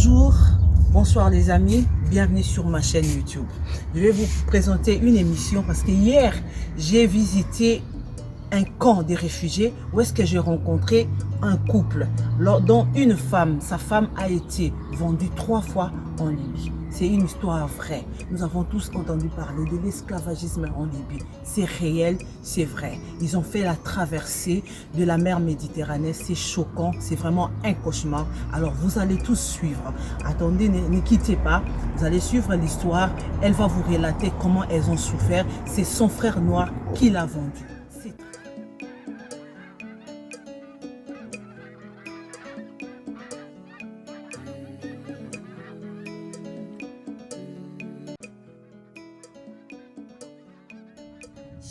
Bonjour, bonsoir les amis, bienvenue sur ma chaîne YouTube. Je vais vous présenter une émission parce que hier, j'ai visité un camp des réfugiés où est-ce que j'ai rencontré un couple dont une femme, sa femme a été vendue 3 fois en Libye. C'est une histoire vraie. Nous avons tous entendu parler de l'esclavagisme en Libye. C'est réel, c'est vrai. Ils ont fait la traversée de la mer Méditerranée. C'est choquant, c'est vraiment un cauchemar. Alors vous allez tous suivre. Attendez, ne quittez pas. Vous allez suivre l'histoire. Elle va vous relater comment elles ont souffert. C'est son frère noir qui l'a vendue.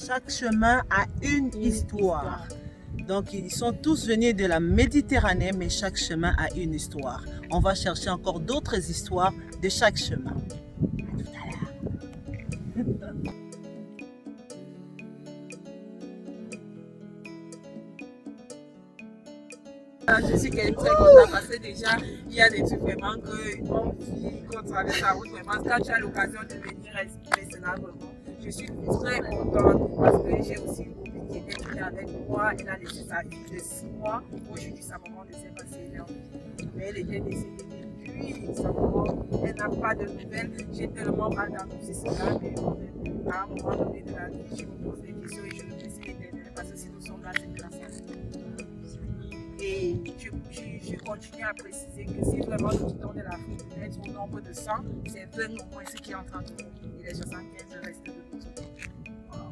Chaque chemin a une histoire. Donc, ils sont tous venus de la Méditerranée, mais chaque chemin a une histoire. On va chercher encore d'autres histoires de chaque chemin. Je suis très contente parce que déjà, il y a des trucs vraiment qu'on vit, qu'on traverse la route. Vraiment, quand tu as l'occasion de venir exprimer cela, vraiment, je suis très contente parce que j'ai aussi une copine qui était avec moi. Elle a laissé sa fille de 6 mois. Aujourd'hui, sa maman ne sait pas si elle est en vie. Mais elle était décédée depuis sa maman. Elle n'a pas de nouvelles. J'ai tellement mal d'annoncer cela. Mais à un moment donné de la vie, je me pose des questions et je me dis c'est éternel parce que si nous sommes là, c'est grâce à Dieu. Et je continue à préciser que si vraiment nous quittons de l'Afrique, peut-être au nombre de 100, c'est 20 au moins ce qui est en train de mourir. Et les 75 restent de l'autre côté. Wow.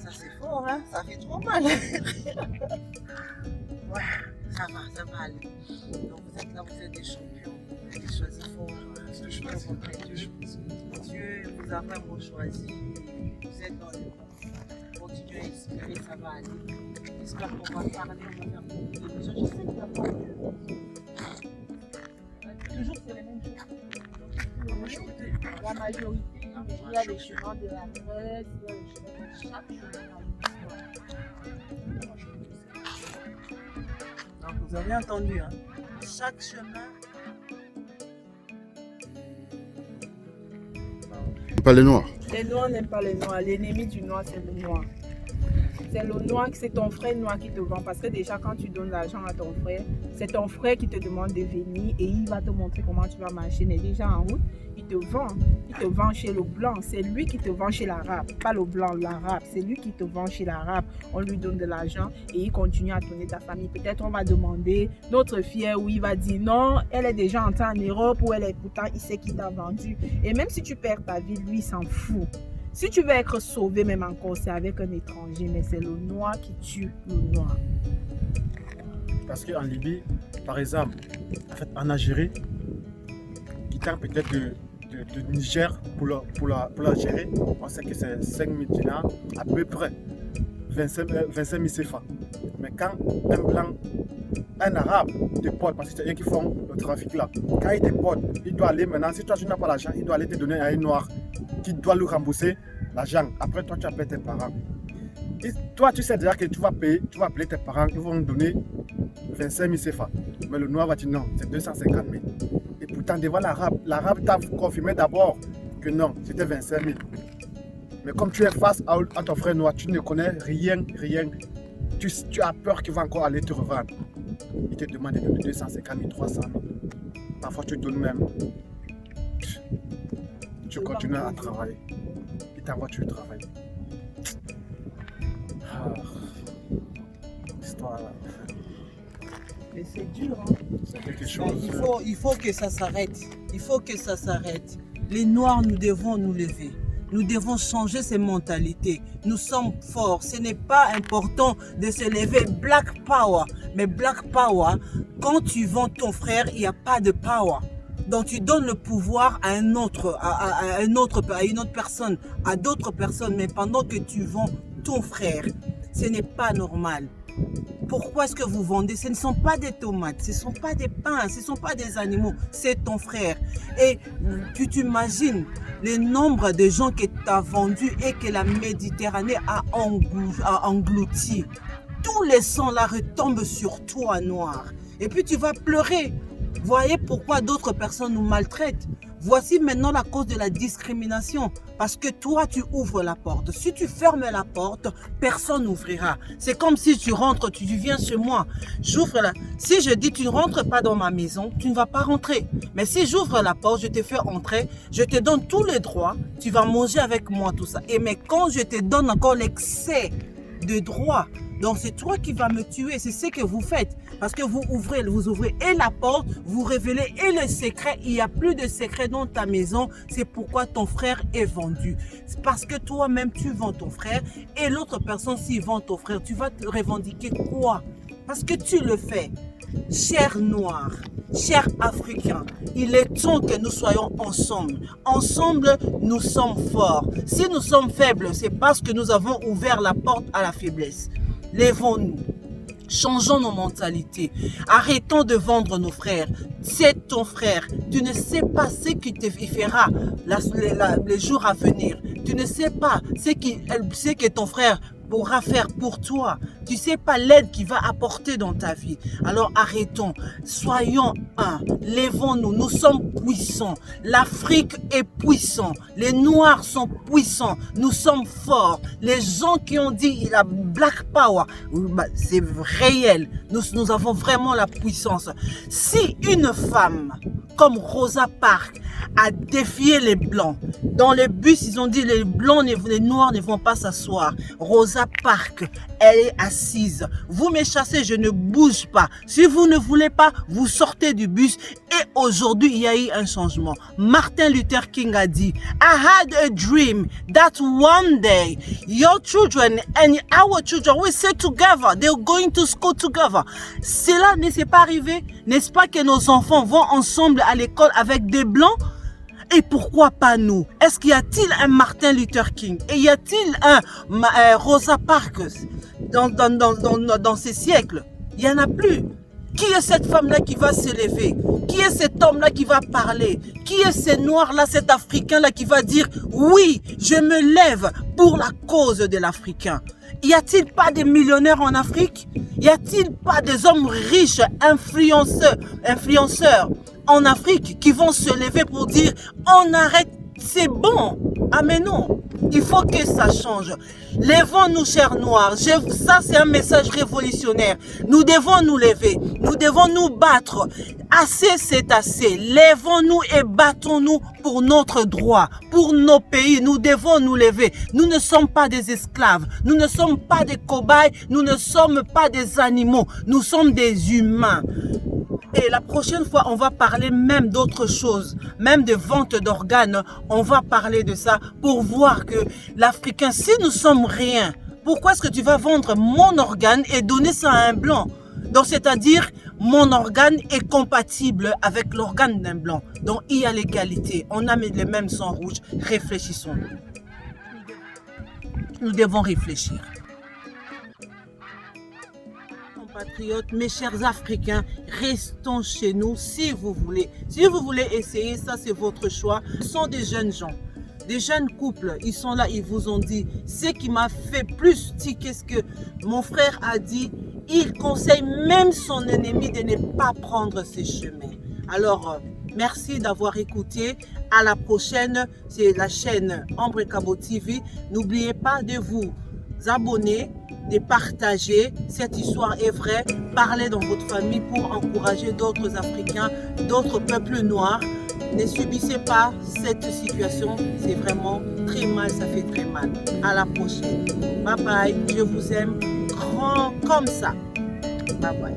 Ça c'est fort, hein? Ça fait trop mal. Ouais, ça va aller. Donc vous êtes là, vous êtes des champions. Vous avez choisi fort. Dieu vous a vraiment choisi. Vous êtes dans le bon. Continuez à inspirer, ça va aller. J'espère qu'on va parler, on va faire beaucoup de choses. Je sais qu'il n'y a pas de... Toujours c'est les mêmes choses. La majorité, il y a des chemins de la Grèce, il y a des chemins de chaque chemin. Donc vous avez entendu, hein? Chaque chemin. Pas les noirs. Les noirs n'aiment pas les noirs. L'ennemi du noir, c'est le noir. C'est le noir, c'est ton frère noir qui te vend. Parce que déjà, quand tu donnes l'argent à ton frère, c'est ton frère qui te demande de venir et il va te montrer comment tu vas marcher. Mais déjà en route, il te vend. Il te vend chez le blanc. C'est lui qui te vend chez l'arabe. Pas le blanc, l'arabe. C'est lui qui te vend chez l'arabe. On lui donne de l'argent et il continue à tourner ta famille. Peut-être on va demander notre fille où il va dire non, elle est déjà entrée en Europe ou elle est pourtant, il sait qui t'a vendu. Et même si tu perds ta vie, lui, il s'en fout. Si tu veux être sauvé, même encore, c'est avec un étranger, mais c'est le noir qui tue le noir. Parce qu'en Libye, par exemple, en Algérie, quittant peut-être de Niger pour l'Algérie, on sait que c'est 5 000 dinars, à peu près 25 000 CFA. Mais quand un blanc, un arabe déporte, parce que c'est eux qui font le trafic là, quand il déporte, il doit aller maintenant, si toi tu n'as pas l'argent, il doit aller te donner à un noir qui doit lui rembourser l'argent. Après toi tu appelles tes parents. Et toi tu sais déjà que tu vas payer, tu vas appeler tes parents, ils vont donner 25 000 CFA. Mais le noir va dire non, c'est 250 000. Et pourtant devant l'arabe t'a confirmé d'abord que non, c'était 25 000. Mais comme tu es face à ton frère noir, tu ne connais rien. Tu as peur qu'il va encore aller te revendre. Il te demande de donner 250 000, 300 000. Parfois tu donnes même. Tu continues à travailler. Il t'envoie, tu travailles. L'histoire là. Et c'est dur, hein? C'est quelque chose. Il faut que ça s'arrête. Il faut que ça s'arrête. Les Noirs, nous devons nous lever. Nous devons changer ces mentalités. Nous sommes forts. Ce n'est pas important de se lever. Black Power. Mais Black Power, quand tu vends ton frère, il n'y a pas de power. Donc tu donnes le pouvoir à une autre personne, à d'autres personnes. Mais pendant que tu vends ton frère, ce n'est pas normal. Pourquoi est-ce que vous vendez? Ce ne sont pas des tomates, ce ne sont pas des pains, ce ne sont pas des animaux, c'est ton frère. Et tu t'imagines le nombre de gens que tu as vendus et que la Méditerranée a englouti. Tous les sangs là retombent sur toi, noir. Et puis tu vas pleurer. Voyez pourquoi d'autres personnes nous maltraitent. Voici maintenant la cause de la discrimination. Parce que toi, tu ouvres la porte. Si tu fermes la porte, personne n'ouvrira. C'est comme si tu rentres, tu viens chez moi. J'ouvre la... Si je dis tu ne rentres pas dans ma maison, tu ne vas pas rentrer. Mais si j'ouvre la porte, je te fais entrer, je te donne tous les droits, tu vas manger avec moi, tout ça. Et mais quand je te donne encore l'excès de droits, donc c'est toi qui vas me tuer, c'est ce que vous faites. Parce que vous ouvrez et la porte, vous révélez et le secret. Il n'y a plus de secret dans ta maison. C'est pourquoi ton frère est vendu. C'est parce que toi-même tu vends ton frère et l'autre personne s'il vend ton frère, tu vas te revendiquer quoi? Parce que tu le fais. Chers Noirs, chers Africains, il est temps que nous soyons ensemble. Ensemble, nous sommes forts. Si nous sommes faibles, c'est parce que nous avons ouvert la porte à la faiblesse. Lèvons-nous. Changeons nos mentalités. Arrêtons de vendre nos frères. C'est ton frère. Tu ne sais pas ce qu'il te fera les jours à venir. Tu ne sais pas ce que ton frère pourra faire pour toi. Tu ne sais pas l'aide qu'il va apporter dans ta vie. Alors arrêtons. Soyons un. Lèvons-nous. Nous sommes puissants. L'Afrique est puissante. Les Noirs sont puissants. Nous sommes forts. Les gens qui ont dit il a Black Power, c'est réel. Nous avons vraiment la puissance. Si une femme comme Rosa Parks a défié les Blancs, dans le bus, ils ont dit les Blancs, les Noirs ne vont pas s'asseoir. Rosa Parks, elle est assise. Vous me chassez, je ne bouge pas. Si vous ne voulez pas, vous sortez du bus. Et aujourd'hui, il y a eu un changement. Martin Luther King a dit, I had a dream that one day your children and our children will sit together. They're going to school together. Cela ne s'est pas arrivé. N'est-ce pas que nos enfants vont ensemble à l'école avec des Blancs? Et pourquoi pas nous? Est-ce qu'il y a-t-il un Martin Luther King? Et y a-t-il un Rosa Parks dans ces siècles? Il n'y en a plus. Qui est cette femme-là qui va se lever? Qui est cet homme-là qui va parler? Qui est ce noir-là, cet Africain-là qui va dire « Oui, je me lève pour la cause de l'Africain ». Y a-t-il pas des millionnaires en Afrique? Y a-t-il pas des hommes riches, influenceurs en Afrique qui vont se lever pour dire « On arrête, c'est bon ». Ah mais non, il faut que ça change. Lèvons-nous, chers Noirs. Ça, c'est un message révolutionnaire. Nous devons nous lever. Nous devons nous battre. Assez, c'est assez. Lèvons-nous et battons-nous pour notre droit, pour nos pays. Nous devons nous lever. Nous ne sommes pas des esclaves. Nous ne sommes pas des cobayes. Nous ne sommes pas des animaux. Nous sommes des humains. Et la prochaine fois, on va parler même d'autre chose, même de vente d'organes. On va parler de ça pour voir que l'Africain, si nous sommes rien, pourquoi est-ce que tu vas vendre mon organe et donner ça à un Blanc? Donc, c'est-à-dire, mon organe est compatible avec l'organe d'un Blanc. Donc, il y a l'égalité. On a les mêmes sangs rouges. Réfléchissons. Nous devons réfléchir. Compatriotes, mes chers Africains, restons chez nous si vous voulez. Si vous voulez essayer, ça c'est votre choix. Ce sont des jeunes gens, des jeunes couples. Ils sont là, ils vous ont dit. Ce qui m'a fait plus tiquer, ce que mon frère a dit, il conseille même son ennemi de ne pas prendre ces chemins. Alors, merci d'avoir écouté. À la prochaine, c'est la chaîne Ombre Cabo TV. N'oubliez pas de vous abonner, de partager. Cette histoire est vraie. Parlez dans votre famille pour encourager d'autres Africains, d'autres peuples noirs. Ne subissez pas cette situation. C'est vraiment très mal, ça fait très mal. À la prochaine. Bye bye. Je vous aime grand comme ça. Bye bye.